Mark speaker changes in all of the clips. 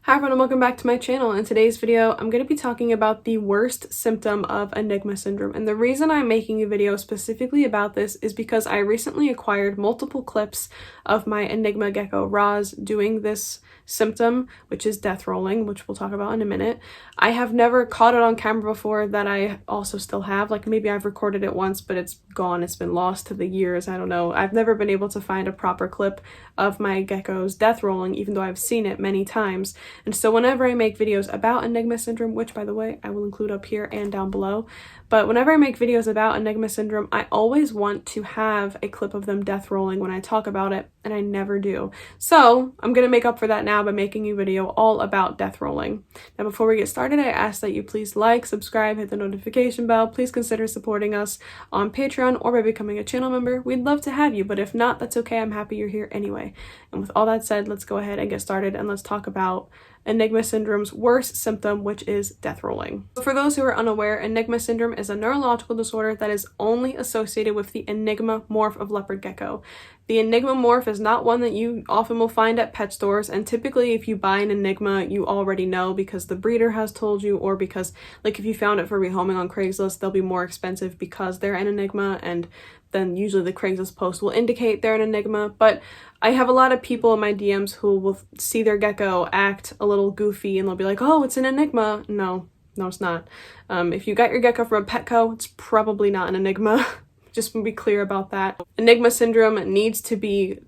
Speaker 1: Hi everyone and welcome back to my channel. In today's video, I'm going to be talking about the worst symptom of Enigma syndrome. And the reason I'm making a video specifically about this is because I recently acquired multiple clips of my Enigma gecko Roz doing this symptom, which is death rolling, which we'll talk about in a minute. I have never caught it on camera before that I also still have. Like maybe I've recorded it once, but it's gone. It's been lost to the years. I don't know. I've never been able to find a proper clip of my gecko's death rolling, even though I've seen it many times. And so whenever I make videos about Enigma syndrome, which by the way, I will include up here and down below, but whenever I make videos about Enigma syndrome, I always want to have a clip of them death rolling when I talk about it, and I never do. So I'm going to make up for that now by making a video all about death rolling. Now before we get started, I ask that you please like, subscribe, hit the notification bell. Please consider supporting us on Patreon or by becoming a channel member. We'd love to have you, but if not, that's okay. I'm happy you're here anyway. And with all that said, let's go ahead and get started and let's talk about Enigma syndrome's worst symptom, which is death rolling. For those who are unaware, Enigma syndrome is a neurological disorder that is only associated with the Enigma morph of leopard gecko. The Enigma morph is not one that you often will find at pet stores, and typically if you buy an Enigma, you already know because the breeder has told you, or because like if you found it for rehoming on Craigslist, they'll be more expensive because they're an Enigma, and then usually the Craigslist post will indicate they're an Enigma. But I have a lot of people in my DMs who will see their gecko act a little goofy and they'll be like, oh, it's an Enigma. No, it's not. If you got your gecko from a Petco, it's probably not an Enigma. Just to be clear about that. Enigma syndrome needs to be,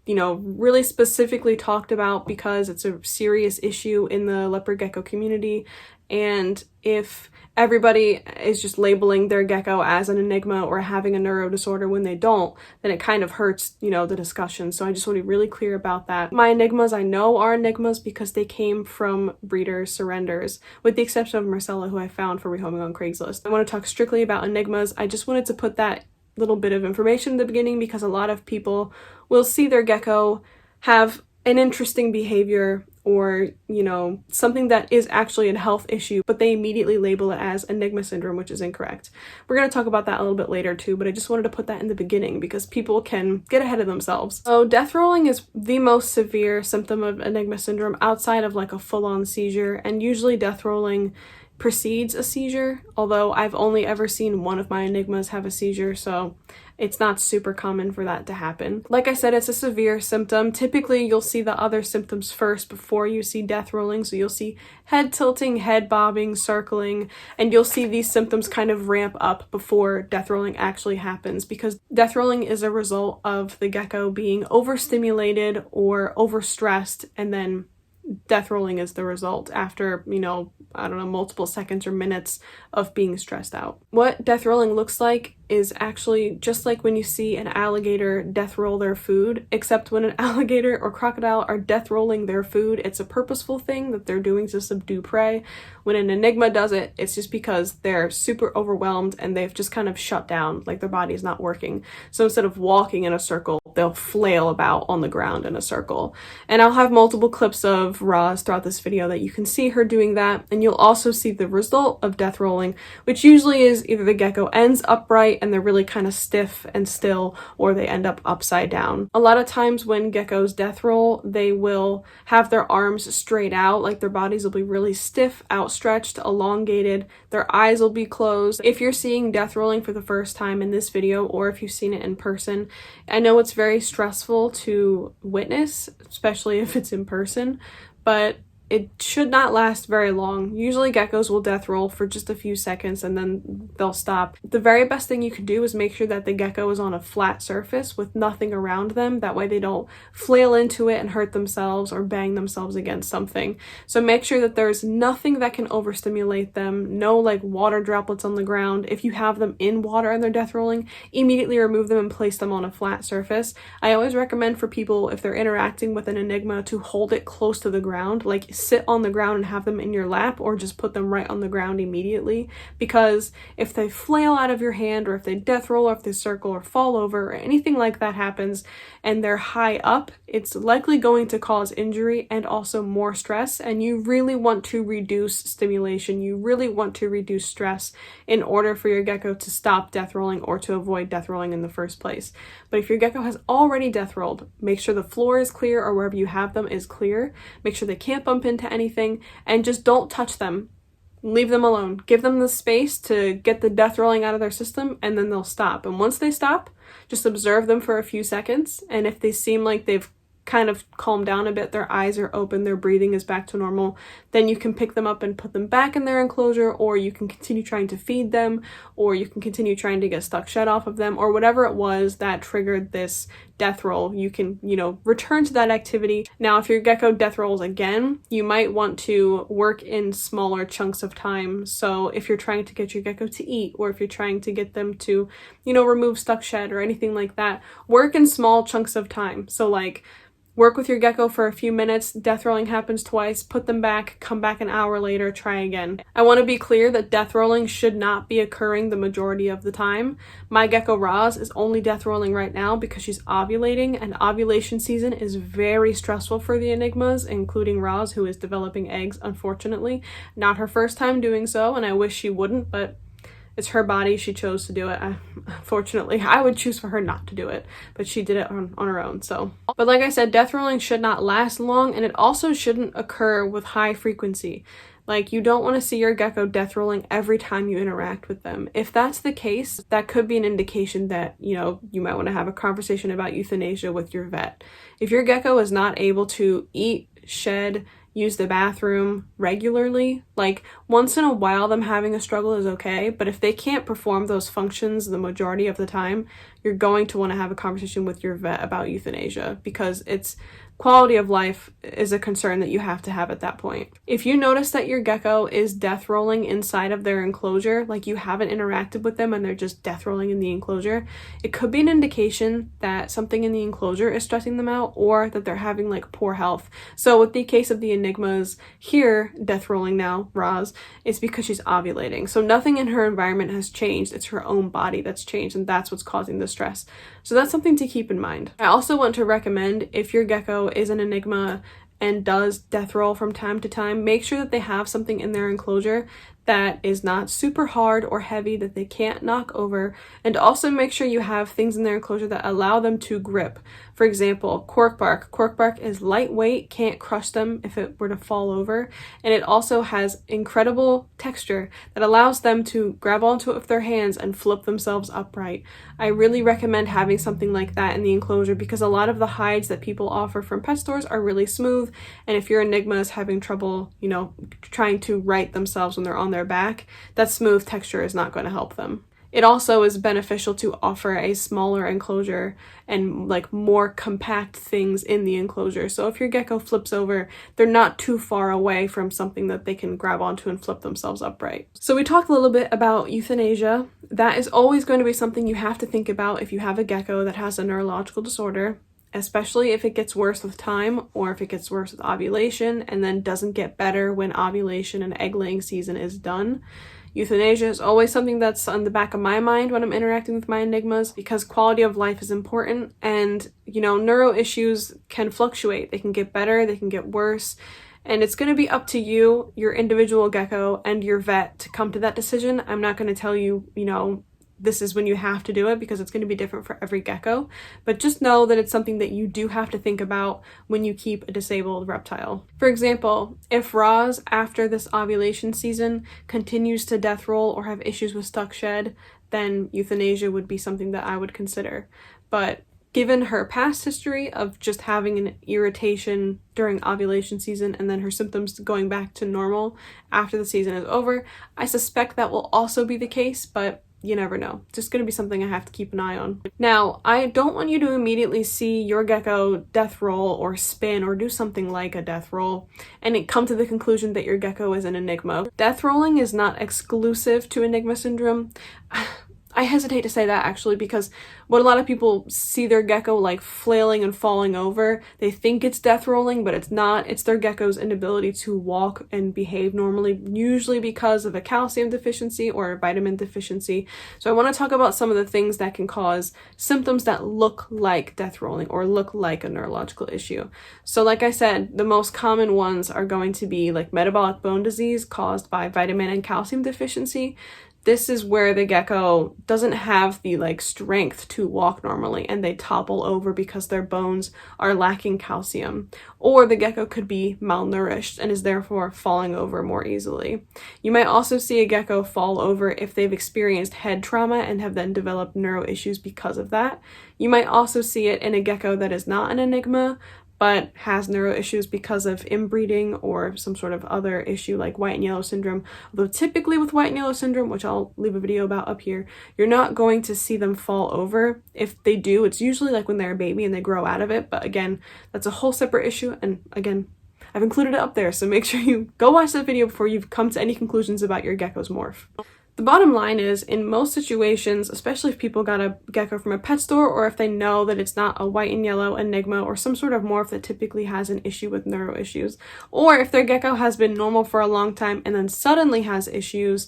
Speaker 1: really specifically talked about because it's a serious issue in the leopard gecko community. And if everybody is just labeling their gecko as an Enigma or having a neuro disorder when they don't, then it kind of hurts, the discussion. So I just want to be really clear about that. My Enigmas I know are Enigmas because they came from breeders' surrenders, with the exception of Marcella, who I found for rehoming on Craigslist. I want to talk strictly about Enigmas. I just wanted to put that little bit of information in the beginning because a lot of people will see their gecko have an interesting behavior or, something that is actually a health issue, but they immediately label it as Enigma syndrome, which is incorrect. We're going to talk about that a little bit later too, but I just wanted to put that in the beginning because people can get ahead of themselves. So death rolling is the most severe symptom of Enigma syndrome outside of like a full-on seizure, and usually death rolling precedes a seizure, although I've only ever seen one of my Enigmas have a seizure, so it's not super common for that to happen. Like I said, it's a severe symptom. Typically, you'll see the other symptoms first before you see death rolling, so you'll see head tilting, head bobbing, circling, and you'll see these symptoms kind of ramp up before death rolling actually happens, because death rolling is a result of the gecko being overstimulated or overstressed, and then death rolling is the result after, multiple seconds or minutes of being stressed out. What death rolling looks like is actually just like when you see an alligator death roll their food, except when an alligator or crocodile are death rolling their food, it's a purposeful thing that they're doing to subdue prey. When an Enigma does it, it's just because they're super overwhelmed and they've just kind of shut down, like their body is not working. So instead of walking in a circle, they'll flail about on the ground in a circle. And I'll have multiple clips of Roz throughout this video that you can see her doing that, and you'll also see the result of death rolling, which usually is either the gecko ends upright and they're really kind of stiff and still, or they end up upside down. A lot of times when geckos death roll, they will have their arms straight out, like their bodies will be really stiff, outstretched, elongated, their eyes will be closed. If you're seeing death rolling for the first time in this video, or if you've seen it in person, I know it's very stressful to witness, especially if it's in person, but it should not last very long. Usually geckos will death roll for just a few seconds and then they'll stop. The very best thing you can do is make sure that the gecko is on a flat surface with nothing around them. That way they don't flail into it and hurt themselves or bang themselves against something. So make sure that there's nothing that can overstimulate them, no like water droplets on the ground. If you have them in water and they're death rolling, immediately remove them and place them on a flat surface. I always recommend for people, if they're interacting with an Enigma, to hold it close to the ground, like sit on the ground and have them in your lap, or just put them right on the ground immediately, because if they flail out of your hand, or if they death roll, or if they circle or fall over, or anything like that happens and they're high up, it's likely going to cause injury and also more stress, and you really want to reduce stimulation, you really want to reduce stress in order for your gecko to stop death rolling or to avoid death rolling in the first place. But if your gecko has already death rolled, make sure the floor is clear, or wherever you have them is clear. Make sure they can't bump into into anything, and just don't touch them. Leave them alone. Give them the space to get the death rolling out of their system, and then they'll stop. And once they stop, just observe them for a few seconds, and if they seem like they've kind of calmed down a bit, their eyes are open, their breathing is back to normal, then you can pick them up and put them back in their enclosure, or you can continue trying to feed them, or you can continue trying to get stuck shed off of them, or whatever it was that triggered this death roll. You can, return to that activity. Now, if your gecko death rolls again, you might want to work in smaller chunks of time. So if you're trying to get your gecko to eat, or if you're trying to get them to, remove stuck shed or anything like that, work in small chunks of time. So like, work with your gecko for a few minutes, death rolling happens twice, put them back, come back an hour later, try again. I want to be clear that death rolling should not be occurring the majority of the time. My gecko Roz is only death rolling right now because she's ovulating, and ovulation season is very stressful for the Enigmas, including Roz, who is developing eggs, unfortunately. Not her first time doing so, and I wish she wouldn't, but it's her body. She chose to do it. Unfortunately, I would choose for her not to do it, but she did it on her own. But like I said, death rolling should not last long, and it also shouldn't occur with high frequency. Like, you don't want to see your gecko death rolling every time you interact with them. If that's the case, that could be an indication that, you might want to have a conversation about euthanasia with your vet. If your gecko is not able to eat, shed, use the bathroom regularly, like once in a while them having a struggle is okay, but if they can't perform those functions the majority of the time, you're going to want to have a conversation with your vet about euthanasia, because it's quality of life is a concern that you have to have at that point. If you notice that your gecko is death rolling inside of their enclosure, like you haven't interacted with them and they're just death rolling in the enclosure, it could be an indication that something in the enclosure is stressing them out, or that they're having like poor health. So with the case of the Enigmas here, death rolling now, Roz, it's because she's ovulating. So nothing in her environment has changed. It's her own body that's changed, and that's what's causing the stress. So that's something to keep in mind. I also want to recommend, if your gecko is an Enigma and does death roll from time to time, make sure that they have something in their enclosure that is not super hard or heavy that they can't knock over, and also make sure you have things in their enclosure that allow them to grip. For example, cork bark. Cork bark is lightweight, can't crush them if it were to fall over, and it also has incredible texture that allows them to grab onto it with their hands and flip themselves upright. I really recommend having something like that in the enclosure, because a lot of the hides that people offer from pet stores are really smooth, and if your Enigma is having trouble, trying to right themselves when they're on their back, that smooth texture is not going to help them. It also is beneficial to offer a smaller enclosure and like more compact things in the enclosure. So if your gecko flips over, they're not too far away from something that they can grab onto and flip themselves upright. So we talked a little bit about euthanasia. That is always going to be something you have to think about if you have a gecko that has a neurological disorder, especially if it gets worse with time, or if it gets worse with ovulation and then doesn't get better when ovulation and egg laying season is done. Euthanasia is always something that's on the back of my mind when I'm interacting with my Enigmas, because quality of life is important, and neuro issues can fluctuate. They can get better, they can get worse, and it's going to be up to you, your individual gecko, and your vet to come to that decision. I'm not going to tell you, this is when you have to do it, because it's going to be different for every gecko. But just know that it's something that you do have to think about when you keep a disabled reptile. For example, if Roz, after this ovulation season, continues to death roll or have issues with stuck shed, then euthanasia would be something that I would consider. But given her past history of just having an irritation during ovulation season and then her symptoms going back to normal after the season is over, I suspect that will also be the case, but you never know. It's just going to be something I have to keep an eye on. Now, I don't want you to immediately see your gecko death roll or spin or do something like a death roll and come to the conclusion that your gecko is an Enigma. Death rolling is not exclusive to Enigma syndrome. I hesitate to say that, actually, because what a lot of people see their gecko like flailing and falling over, they think it's death rolling, but it's not. It's their gecko's inability to walk and behave normally, usually because of a calcium deficiency or a vitamin deficiency. So I want to talk about some of the things that can cause symptoms that look like death rolling or look like a neurological issue. So like I said, the most common ones are going to be like metabolic bone disease caused by vitamin and calcium deficiency. this is where the gecko doesn't have the like strength to walk normally and they topple over because their bones are lacking calcium. Or the gecko could be malnourished and is therefore falling over more easily. You might also see a gecko fall over if they've experienced head trauma and have then developed neuro issues because of that. You might also see it in a gecko that is not an Enigma, but has neuro issues because of inbreeding or some sort of other issue like white and yellow syndrome. Although typically with white and yellow syndrome, which I'll leave a video about up here, you're not going to see them fall over. If they do, it's usually like when they're a baby and they grow out of it. But again, that's a whole separate issue. And again, I've included it up there, so make sure you go watch that video before you come to any conclusions about your gecko's morph. The bottom line is, in most situations, especially if people got a gecko from a pet store or if they know that it's not a white and yellow Enigma or some sort of morph that typically has an issue with neuro issues, or if their gecko has been normal for a long time and then suddenly has issues,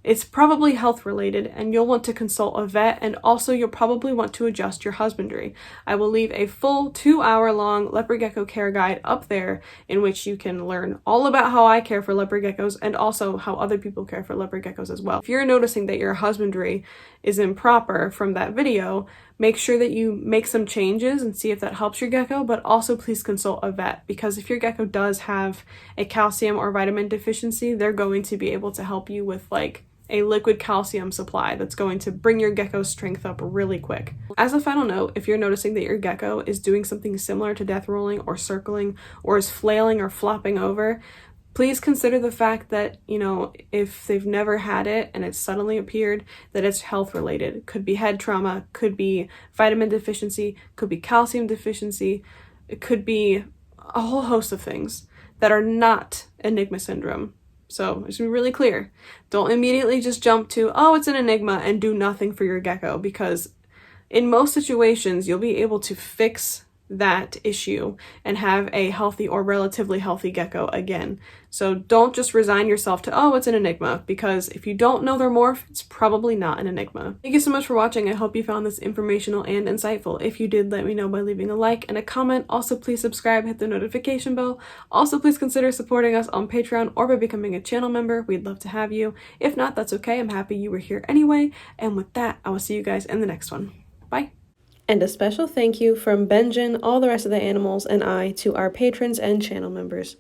Speaker 1: it's probably health related and you'll want to consult a vet, and also you'll probably want to adjust your husbandry. I will leave a full 2-hour-long leopard gecko care guide up there in which you can learn all about how I care for leopard geckos and also how other people care for leopard geckos as well. If you're noticing that your husbandry is improper from that video, make sure that you make some changes and see if that helps your gecko, but also please consult a vet, because if your gecko does have a calcium or vitamin deficiency, they're going to be able to help you with like a liquid calcium supply that's going to bring your gecko's strength up really quick. As a final note, if you're noticing that your gecko is doing something similar to death rolling or circling or is flailing or flopping over, please consider the fact that, you know, if they've never had it and it's suddenly appeared, that it's health related. It could be head trauma, could be vitamin deficiency, could be calcium deficiency, it could be a whole host of things that are not Enigma syndrome. So just be really clear. Don't immediately just jump to, oh, it's an Enigma, and do nothing for your gecko, because in most situations you'll be able to fix that issue and have a healthy or relatively healthy gecko again. So don't just resign yourself to, oh, it's an Enigma, because if you don't know their morph, it's probably not an Enigma. Thank you so much for watching. I hope you found this informational and insightful. If you did, let me know by leaving a like and a comment. Also, please subscribe, hit the notification bell. Also, please consider supporting us on Patreon or by becoming a channel member. We'd love to have you. If not, that's okay. I'm happy you were here anyway. And with that, I will see you guys in the next one. Bye. And a special thank you from Benjamin, all the rest of the animals, and I to our patrons and channel members.